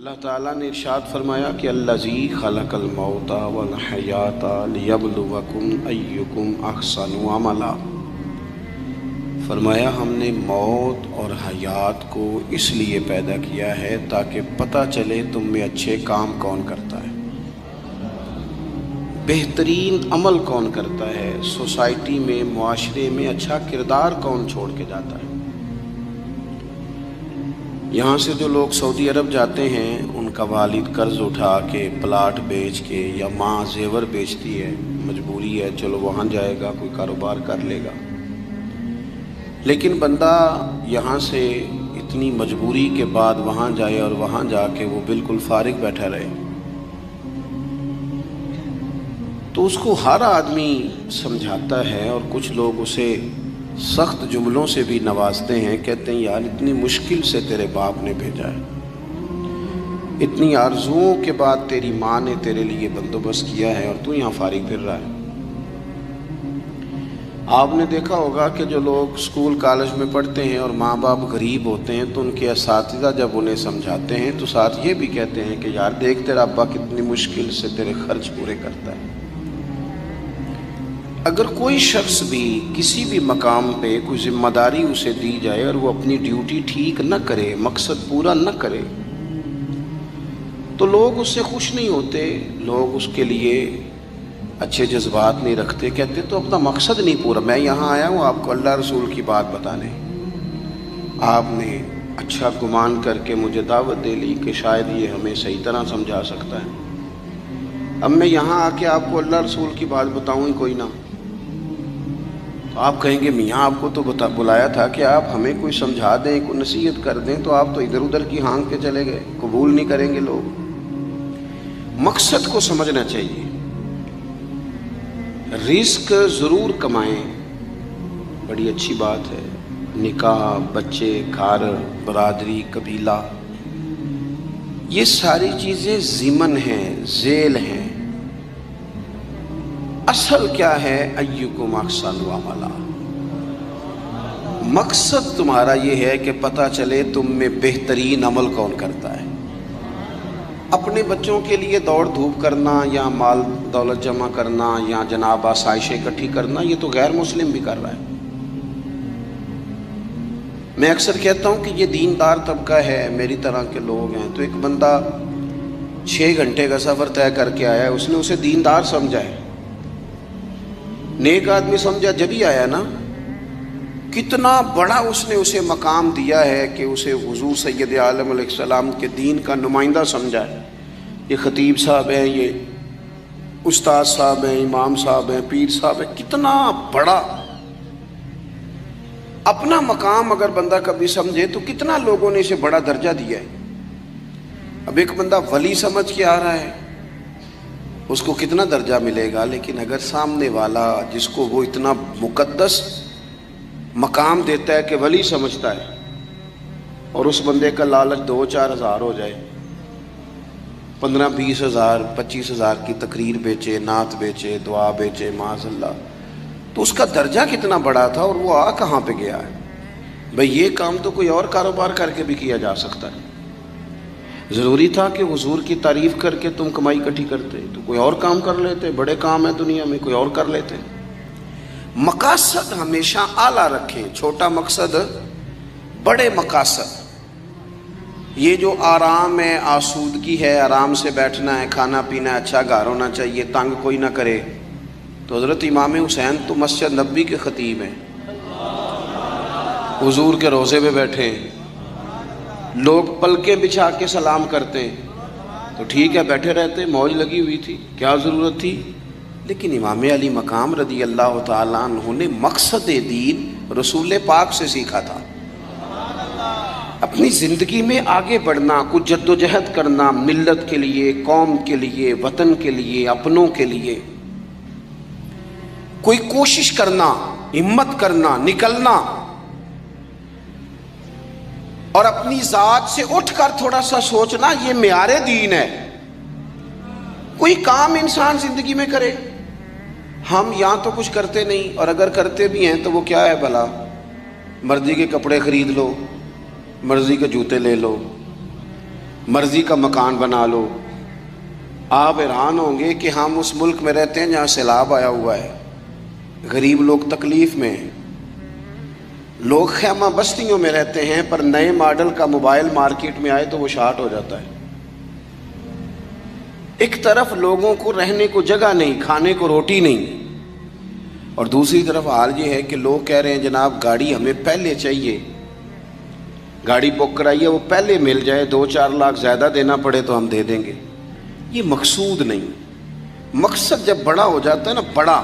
اللہ تعالیٰ نے ارشاد فرمایا کہ الذی خلق الموت والحیات لیبلوکم ایکم احسن عملا۔ فرمایا ہم نے موت اور حیات کو اس لیے پیدا کیا ہے تاکہ پتہ چلے تم میں اچھے کام کون کرتا ہے، بہترین عمل کون کرتا ہے، سوسائٹی میں معاشرے میں اچھا کردار کون چھوڑ کے جاتا ہے۔ یہاں سے جو لوگ سعودی عرب جاتے ہیں ان کا والد قرض اٹھا کے پلاٹ بیچ کے یا ماں زیور بیچتی ہے، مجبوری ہے، چلو وہاں جائے گا کوئی کاروبار کر لے گا، لیکن بندہ یہاں سے اتنی مجبوری کے بعد وہاں جائے اور وہاں جا کے وہ بالکل فارغ بیٹھا رہے تو اس کو ہر آدمی سمجھاتا ہے، اور کچھ لوگ اسے سخت جملوں سے بھی نوازتے ہیں، کہتے ہیں یار اتنی مشکل سے تیرے باپ نے بھیجا ہے، اتنی آرزوؤں کے بعد تیری ماں نے تیرے لیے بندوبست کیا ہے اور تو یہاں فارغ پھر رہا ہے۔ آپ نے دیکھا ہوگا کہ جو لوگ اسکول کالج میں پڑھتے ہیں اور ماں باپ غریب ہوتے ہیں تو ان کے اساتذہ جب انہیں سمجھاتے ہیں تو ساتھ یہ بھی کہتے ہیں کہ یار دیکھ تیرا ابا کتنی مشکل سے تیرے خرچ پورے کرتا ہے۔ اگر کوئی شخص بھی کسی بھی مقام پہ کوئی ذمہ داری اسے دی جائے اور وہ اپنی ڈیوٹی ٹھیک نہ کرے، مقصد پورا نہ کرے، تو لوگ اس سے خوش نہیں ہوتے، لوگ اس کے لیے اچھے جذبات نہیں رکھتے، کہتے تو اپنا مقصد نہیں پورا، میں یہاں آیا ہوں آپ کو اللہ رسول کی بات بتانے، آپ نے اچھا گمان کر کے مجھے دعوت دے لی کہ شاید یہ ہمیں صحیح طرح سمجھا سکتا ہے، اب میں یہاں آ کے آپ کو اللہ رسول کی بات بتاؤں ہی کوئی نہ، تو آپ کہیں گے میاں آپ کو تو بلایا تھا کہ آپ ہمیں کوئی سمجھا دیں، کوئی نصیحت کر دیں، تو آپ تو ادھر ادھر کی ہانک کے چلے گئے، قبول نہیں کریں گے لوگ۔ مقصد کو سمجھنا چاہیے، رزق ضرور کمائیں، بڑی اچھی بات ہے، نکاح، بچے، گھر، برادری، قبیلہ، یہ ساری چیزیں ضمن ہیں، ذیل ہیں، اصل کیا ہے ایکم احسن عملا۔ مقصد تمہارا یہ ہے کہ پتہ چلے تم میں بہترین عمل کون کرتا ہے۔ اپنے بچوں کے لیے دوڑ دھوپ کرنا یا مال دولت جمع کرنا یا جناب آسائشیں اکٹھی کرنا، یہ تو غیر مسلم بھی کر رہا ہے۔ میں اکثر کہتا ہوں کہ یہ دیندار طبقہ ہے، میری طرح کے لوگ ہیں، تو ایک بندہ 6 گھنٹے کا سفر طے کر کے آیا ہے، اس نے اسے دیندار سمجھا ہے، نیک آدمی سمجھا جب ہی آیا نا، کتنا بڑا اس نے اسے مقام دیا ہے کہ اسے حضور سید عالم علیہ السلام کے دین کا نمائندہ سمجھا ہے۔ یہ خطیب صاحب ہیں، یہ استاد صاحب ہیں، امام صاحب ہیں، پیر صاحب ہیں، کتنا بڑا اپنا مقام اگر بندہ کبھی سمجھے تو کتنا لوگوں نے اسے بڑا درجہ دیا ہے۔ اب ایک بندہ ولی سمجھ کے آ رہا ہے، اس کو کتنا درجہ ملے گا، لیکن اگر سامنے والا جس کو وہ اتنا مقدس مقام دیتا ہے کہ ولی سمجھتا ہے، اور اس بندے کا لالچ 2-4 ہزار ہو جائے، 15-20 ہزار 25 ہزار کی تقریر بیچے، نعت بیچے، دعا بیچے، معاذ اللہ، تو اس کا درجہ کتنا بڑا تھا اور وہ آ کہاں پہ گیا ہے۔ بھئی یہ کام تو کوئی اور کاروبار کر کے بھی کیا جا سکتا ہے، ضروری تھا کہ حضور کی تعریف کر کے تم کمائی اکٹھی کرتے تو کوئی اور کام کر لیتے، بڑے کام ہیں دنیا میں، کوئی اور کر لیتے۔ مقاصد ہمیشہ اعلیٰ رکھیں، چھوٹا مقصد، بڑے مقاصد۔ یہ جو آرام ہے، آسودگی ہے، آرام سے بیٹھنا ہے، کھانا پینا ہے، اچھا گھر ہونا چاہیے، تنگ کوئی نہ کرے، تو حضرت امام حسین تو مسجد نبوی کے خطیب ہیں، حضور کے روضے پہ بیٹھے ہیں، لوگ پلکیں بچھا کے سلام کرتے ہیں، تو ٹھیک ہے بیٹھے رہتے، موج لگی ہوئی تھی، کیا ضرورت تھی۔ لیکن امام علی مقام رضی اللہ تعالیٰ عنہ نے مقصد دین رسول پاک سے سیکھا تھا۔ اپنی زندگی میں آگے بڑھنا، کچھ جد و جہد کرنا، ملت کے لیے، قوم کے لیے، وطن کے لیے، اپنوں کے لیے کوئی کوشش کرنا، ہمت کرنا، نکلنا، اور اپنی ذات سے اٹھ کر تھوڑا سا سوچنا، یہ معیار دین ہے۔ کوئی کام انسان زندگی میں کرے، ہم یہاں تو کچھ کرتے نہیں، اور اگر کرتے بھی ہیں تو وہ کیا ہے بھلا، مرضی کے کپڑے خرید لو، مرضی کے جوتے لے لو، مرضی کا مکان بنا لو۔ آپ حیران ہوں گے کہ ہم اس ملک میں رہتے ہیں جہاں سیلاب آیا ہوا ہے، غریب لوگ تکلیف میں ہیں، لوگ خیمہ بستیوں میں رہتے ہیں، پر نئے ماڈل کا موبائل مارکیٹ میں آئے تو وہ شارٹ ہو جاتا ہے۔ ایک طرف لوگوں کو رہنے کو جگہ نہیں، کھانے کو روٹی نہیں، اور دوسری طرف حال یہ ہے کہ لوگ کہہ رہے ہیں جناب گاڑی ہمیں پہلے چاہیے، گاڑی بک کرائیے، وہ پہلے مل جائے، 2-4 لاکھ زیادہ دینا پڑے تو ہم دے دیں گے۔ یہ مقصود نہیں۔ مقصد جب بڑا ہو جاتا ہے نا، بڑا،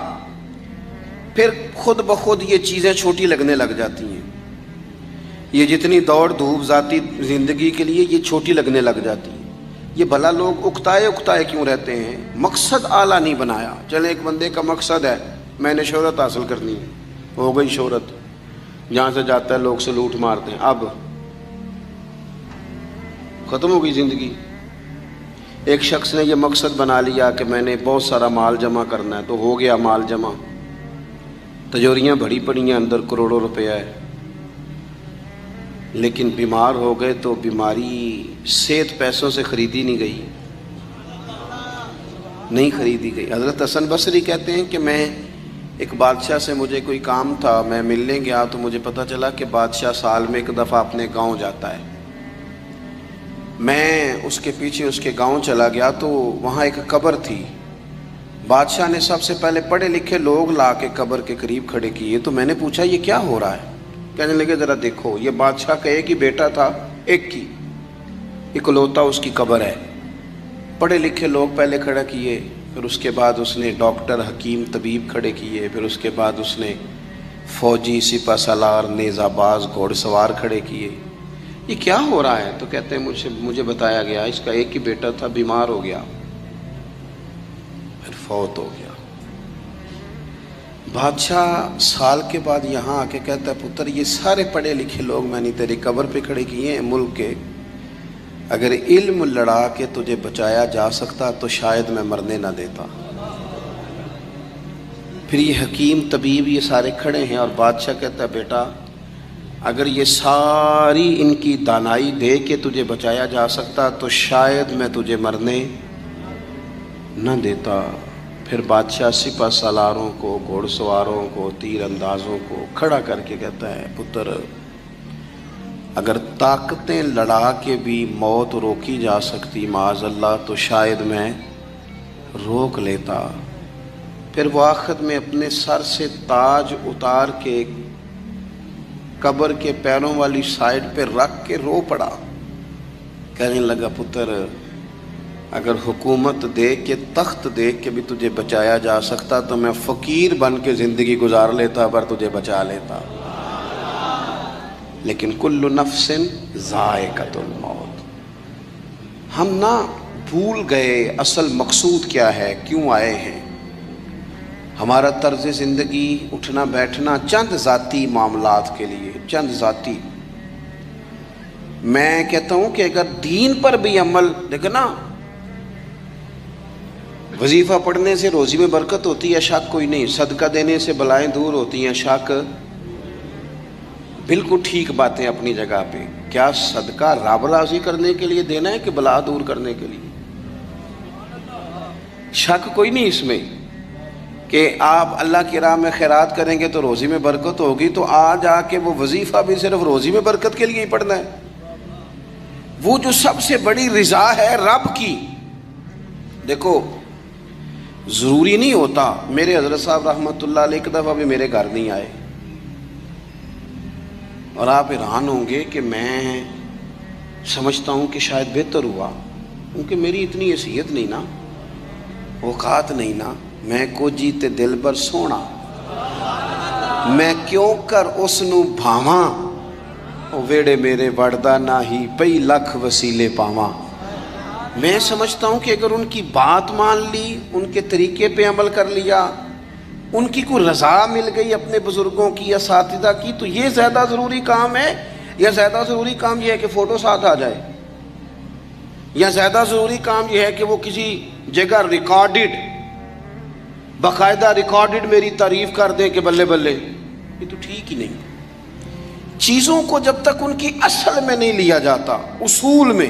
پھر خود بخود یہ چیزیں چھوٹی لگنے لگ جاتی ہیں۔ یہ جتنی دوڑ دھوپ ذاتی زندگی کے لیے یہ چھوٹی لگنے لگ جاتی ہیں۔ یہ بھلا لوگ اکتائے کیوں رہتے ہیں؟ مقصد اعلیٰ نہیں بنایا۔ چلے ایک بندے کا مقصد ہے میں نے شہرت حاصل کرنی ہے، ہو گئی شہرت، جہاں سے جاتا ہے لوگ سلوٹ مارتے ہیں، اب ختم ہو گئی زندگی۔ ایک شخص نے یہ مقصد بنا لیا کہ میں نے بہت سارا مال جمع کرنا ہے، تو ہو گیا مال جمع، تجوریاں بڑی پڑی ہیں، اندر کروڑوں روپیہ ہے، لیکن بیمار ہو گئے تو بیماری صحت پیسوں سے خریدی نہیں گئی، نہیں خریدی گئی۔ حضرت حسن بصری کہتے ہیں کہ میں ایک بادشاہ سے مجھے کوئی کام تھا، میں ملنے گیا تو مجھے پتہ چلا کہ بادشاہ سال میں ایک دفعہ اپنے گاؤں جاتا ہے۔ میں اس کے پیچھے اس کے گاؤں چلا گیا تو وہاں ایک قبر تھی۔ بادشاہ نے سب سے پہلے پڑھے لکھے لوگ لا کے قبر کے قریب کھڑے کیے، تو میں نے پوچھا یہ کیا ہو رہا ہے؟ کہنے لگے ذرا دیکھو، یہ بادشاہ کا ایک ہی بیٹا تھا، ایک کی اکلوتا اس کی قبر ہے۔ پڑھے لکھے لوگ پہلے کھڑا کیے، پھر اس کے بعد اس نے ڈاکٹر حکیم طبیب کھڑے کیے، پھر اس کے بعد اس نے فوجی سپہ سالار نیزہ باز گھوڑ سوار کھڑے کیے۔ یہ کیا ہو رہا ہے؟ تو کہتے ہیں مجھے بتایا گیا اس کا ایک ہی بیٹا تھا، بیمار ہو گیا، پھر فوت ہو گیا۔ بادشاہ سال کے بعد یہاں آ کے کہتا ہے پتر یہ سارے پڑھے لکھے لوگ میں نے تیری قبر پہ کھڑے کیے ہیں ملک کے، اگر علم لڑا کے تجھے بچایا جا سکتا تو شاید میں مرنے نہ دیتا۔ پھر یہ حکیم طبیب یہ سارے کھڑے ہیں، اور بادشاہ کہتا ہے بیٹا اگر یہ ساری ان کی دانائی دے کے تجھے بچایا جا سکتا تو شاید میں تجھے مرنے نہ دیتا۔ پھر بادشاہ سپہ سالاروں کو، گھوڑ سواروں کو، تیر اندازوں کو کھڑا کر کے کہتا ہے پتر اگر طاقتیں لڑا کے بھی موت روکی جا سکتی معاذ اللہ تو شاید میں روک لیتا۔ پھر وہ آخر میں اپنے سر سے تاج اتار کے قبر کے پیروں والی سائڈ پہ رکھ کے رو پڑا، کہنے لگا پتر اگر حکومت دے کے تخت دے کے بھی تجھے بچایا جا سکتا تو میں فقیر بن کے زندگی گزار لیتا پر تجھے بچا لیتا، لیکن کل نفس ذائقۃ الموت۔ ہم نہ بھول گئے اصل مقصود کیا ہے، کیوں آئے ہیں۔ ہمارا طرز زندگی اٹھنا بیٹھنا چند ذاتی معاملات کے لیے، چند ذاتی۔ میں کہتا ہوں کہ اگر دین پر بھی عمل، دیکھو نا وظیفہ پڑھنے سے روزی میں برکت ہوتی ہے، شک کوئی نہیں، صدقہ دینے سے بلائیں دور ہوتی ہیں، شک، بالکل ٹھیک باتیں اپنی جگہ پہ۔ کیا صدقہ رب راضی کرنے کے لیے دینا ہے کہ بلا دور کرنے کے لیے؟ شک کوئی نہیں اس میں کہ آپ اللہ کی راہ میں خیرات کریں گے تو روزی میں برکت ہوگی، تو آج آ کے وہ وظیفہ بھی صرف روزی میں برکت کے لیے ہی پڑھنا ہے۔ وہ جو سب سے بڑی رضا ہے رب کی، دیکھو ضروری نہیں ہوتا۔ میرے حضرت صاحب رحمۃ اللہ علیہ ایک دفعہ بھی میرے گھر نہیں آئے، اور آپ حیران ہوں گے کہ میں سمجھتا ہوں کہ شاید بہتر ہوا، کیونکہ میری اتنی حیثیت نہیں نا، اوقات نہیں نا، میں کو جیتے دل بر سونا، میں کیوں کر اس نو بھاواں، او ویڑے میرے وڑدا نہ ہی پئی لکھ وسیلے پاواں۔ میں سمجھتا ہوں کہ اگر ان کی بات مان لی، ان کے طریقے پہ عمل کر لیا، ان کی کوئی رضا مل گئی اپنے بزرگوں کی، اساتذہ کی، تو یہ زیادہ ضروری کام ہے، یا زیادہ ضروری کام یہ ہے کہ فوٹو ساتھ آ جائے، یا زیادہ ضروری کام یہ ہے کہ وہ کسی جگہ ریکارڈڈ، باقاعدہ ریکارڈڈ میری تعریف کر دیں کہ بلے بلے؟ یہ تو ٹھیک ہی نہیں۔ چیزوں کو جب تک ان کی اصل میں نہیں لیا جاتا، اصول میں،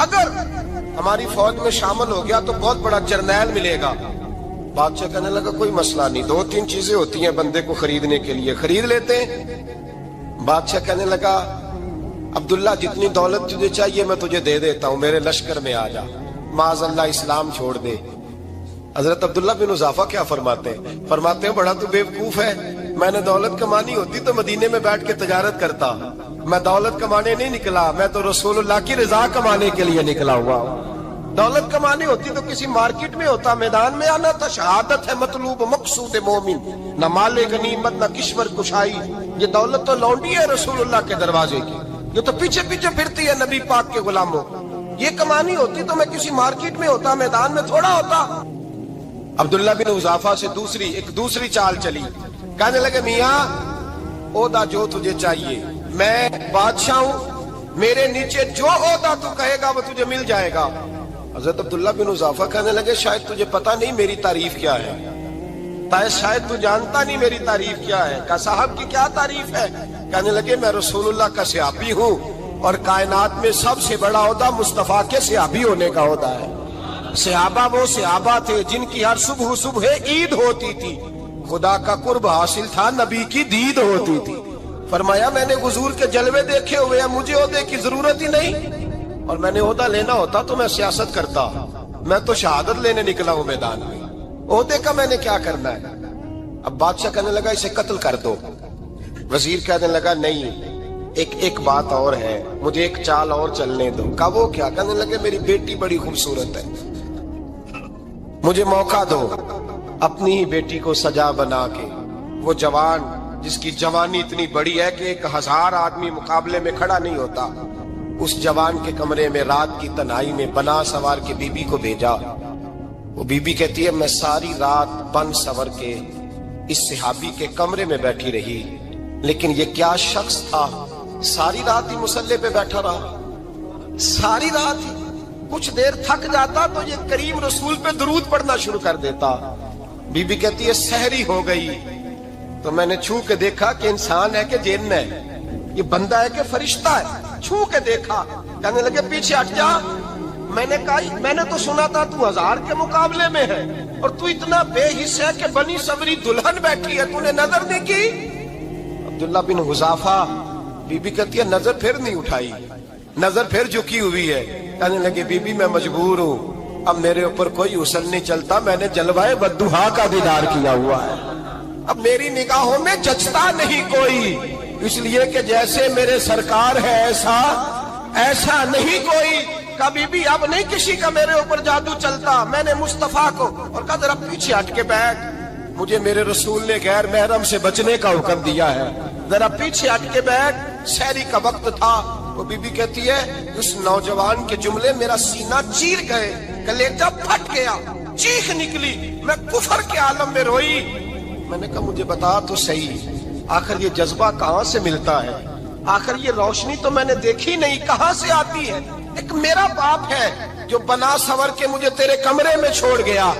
اگر ہماری فوج میں شامل ہو گیا تو بہت بڑا جرنیل ملے گا۔ بادشاہ کہنے لگا کوئی مسئلہ نہیں، 2-3 چیزیں ہوتی ہیں بندے کو خریدنے کے لیے، خرید لیتے ہیں۔ بادشاہ کہنے لگا عبداللہ جتنی دولت تجھے چاہیے میں تجھے دے دیتا ہوں، میرے لشکر میں آ جا، معاذ اللہ اسلام چھوڑ دے۔ حضرت عبداللہ بن حذافہ کیا فرماتے ہیں؟ فرماتے ہیں بڑا تو بیوقوف ہے، میں نے دولت کمانی ہوتی تو مدینے میں بیٹھ کے تجارت کرتا، میں دولت کمانے نہیں نکلا، میں تو رسول اللہ کی رضا کمانے کے لیے نکلا ہوا ہوں۔ دولت کمانی ہوتی تو کسی مارکیٹ میں ہوتا، میدان میں آنا تھا، شہادت ہے مطلوب مقصود مومن، نہ مال غنیمت نہ کشور کشائی۔ یہ دولت تو لونڈی ہے رسول اللہ کے دروازے کی، یہ تو پیچھے پیچھے پھرتی ہے نبی پاک کے غلاموں۔ یہ کمانی ہوتی تو میں کسی مارکیٹ میں ہوتا، میدان میں تھوڑا ہوتا۔ عبداللہ بن حذافہ سے دوسری چال چلی، کہنے لگے میاں عہدہ جو تجھے چاہیے، میں بادشاہ ہوں، میرے نیچے جو عہدہ تو کہے گا وہ تجھے مل جائے گا۔ حضرت عبداللہ بن حذافہ کہنے لگے شاید تجھے پتہ نہیں میری تعریف کیا ہے، شاید تو جانتا نہیں میری تعریف کیا ہے۔ کہا صاحب کی کیا تعریف ہے؟ کہنے لگے میں رسول اللہ کا صحابی ہوں، اور کائنات میں سب سے بڑا عہدہ مصطفیٰ کے صحابی ہونے کا عہدہ ہے۔ صحابہ وہ صحابہ تھے جن کی ہر صبح عید ہوتی تھی، خدا کا قرب حاصل تھا، نبی کی دید ہوتی تھی۔ فرمایا میں نے حضور کے جلوے دیکھے ہوئے ہیں، مجھے عہدے کی ضرورت ہی نہیں، اور میں نے عہدہ لینا ہوتا تو میں سیاست کرتا، میں تو شہادت لینے نکلا ہوں میدان میں، عہدے کا میں نے کیا کرنا ہے؟ اب بادشاہ کہنے لگا اسے قتل کر دو۔ وزیر کہنے لگا نہیں، ایک بات اور ہے، مجھے ایک چال اور چلنے دو۔ کہا وہ کیا؟ کہنے لگے میری بیٹی بڑی خوبصورت ہے، مجھے موقع دو اپنی ہی بیٹی کو سجا بنا کے، وہ جوان جس کی جوانی اتنی بڑی ہے کہ 1000 آدمی مقابلے میں کھڑا نہیں ہوتا، اس جوان کے کمرے میں رات کی تنہائی میں بنا سوار کے بی بی کو بھیجا۔ وہ بی بی کہتی ہے میں ساری رات بن سور کے اس صحابی کے کمرے میں بیٹھی رہی، لیکن یہ کیا شخص تھا، ساری رات ہی مسلح پہ بیٹھا رہا، ساری رات ہی، کچھ دیر تھک جاتا تو یہ کریم رسول پہ درود پڑھنا شروع کر دیتا۔ بی بی کہتی ہے سحری ہو گئی تو میں نے چھو کے دیکھا کہ انسان ہے کہ جن ہے، یہ بندہ ہے کہ فرشتہ ہے، چھو کے دیکھا۔ کہنے لگے پیچھے ہٹ جا۔ میں نے کہا میں نے تو سنا تھا تو 1000 کے مقابلے میں ہے، اور تو اتنا بے حس ہے کہ بنی صبری دلہن بیٹھی ہے، تو نے نظر نہیں کی؟ عبداللہ بن حذافہ، بی بی کہتی ہے نظر پھر نہیں اٹھائی، نظر پھر جھکی ہوئی ہے۔ کہنے لگے بی بی میں مجبور ہوں، اب میرے اوپر کوئی حسن نہیں چلتا، میں نے جلوائے بدوحا کا دیدار کیا ہوا ہے، اب میری نگاہوں میں جچتا نہیں کوئی، اس لیے کہ جیسے میرے سرکار ہے ایسا نہیں کوئی۔ کبھی بھی اب نہیں کسی کا میرے اوپر جادو چلتا، میں نے مصطفیٰ کو، اور کہا ذرا پیچھے ہٹ کے بیٹھ، مجھے میرے رسول نے غیر محرم سے بچنے کا حکم دیا ہے، ذرا پیچھے ہٹ کے بیٹھ۔ سحری کا وقت تھا، وہ بی بی کہتی ہے اس نوجوان کے جملے میرا سینہ چیر گئے، کلیجہ پھٹ گیا، چیخ نکلی، میں کفر کے عالم میں روئی۔ میں نے کہا مجھے بتا تو صحیح، آخر یہ جذبہ کہاں سے ملتا ہے، آخر یہ روشنی تو میں نے دیکھی نہیں، کہاں سے آتی ہے؟ ایک میرا باپ ہے جو بنا سور کے مجھے تیرے کمرے میں چھوڑ گیا،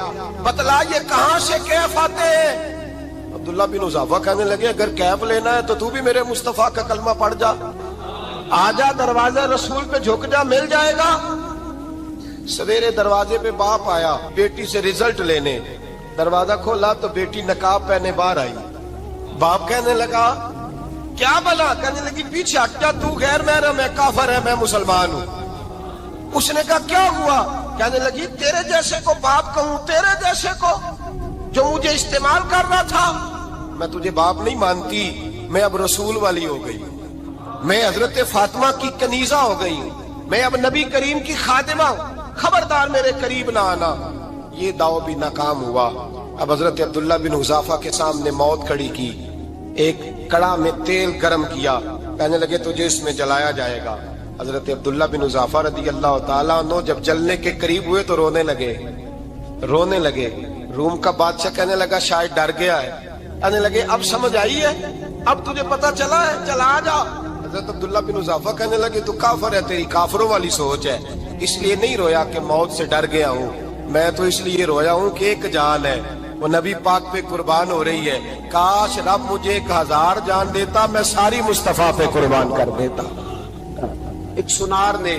بتلا یہ کہاں سے کیف آتے ہیں؟ عبداللہ بن حذافہ کہنے لگے اگر کیف لینا ہے تو بھی میرے مصطفیٰ کا کلمہ پڑھ جا، آجا دروازے رسول پہ جھک جا، مل جائے گا۔ سویرے دروازے پہ باپ آیا بیٹی سے رزلٹ لینے، دروازہ کھولا تو بیٹی نقاب پہنے باہر آئی۔ باپ کہنے لگا کیا بلا؟ کہنے لگی پیچھے ہٹ جا، تو غیر محرم ہے، کافر ہے، میں مسلمان ہوں۔ اس نے کہا کیا ہوا؟ کہنے لگی تیرے جیسے کو باپ کہوں، تیرے جیسے کو جو مجھے استعمال کر رہا تھا، میں تجھے باپ نہیں مانتی، میں اب رسول والی ہو گئی، میں حضرت فاطمہ کی کنیزہ ہو گئی ہوں، میں اب نبی کریم کی خادمہ ہوں، خبردار میرے قریب نہ آنا۔ یہ داؤ بھی ناکام ہوا۔ اب حضرت عبداللہ بن حذافہ کے سامنے موت کھڑی کی، ایک کڑا میں تیل گرم کیا، کہنے لگے تجھے اس میں جلایا جائے گا۔ حضرت عبداللہ بن حذافہ رضی اللہ تعالیٰ عنہ جب جلنے کے قریب ہوئے تو رونے لگے۔ روم کا بادشاہ کہنے لگا شاید ڈر گیا ہے، کہنے لگے اب سمجھ آئی ہے، اب تجھے پتہ چلا ہے، چلا آ جا۔ حضرت عبداللہ بن حذافہ کہنے لگے تو کافر ہے، تیری کافروں والی سوچ ہے، اس لیے نہیں رویا کہ موت سے ڈر گیا ہوں، میں تو اس لیے رویا ہوں کہ ایک جان ہے وہ نبی پاک پہ قربان ہو رہی ہے، کاش رب مجھے 1000 جان دیتا، میں ساری مصطفیٰ پہ قربان کر دیتا۔ ایک سنار نے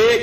1,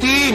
3,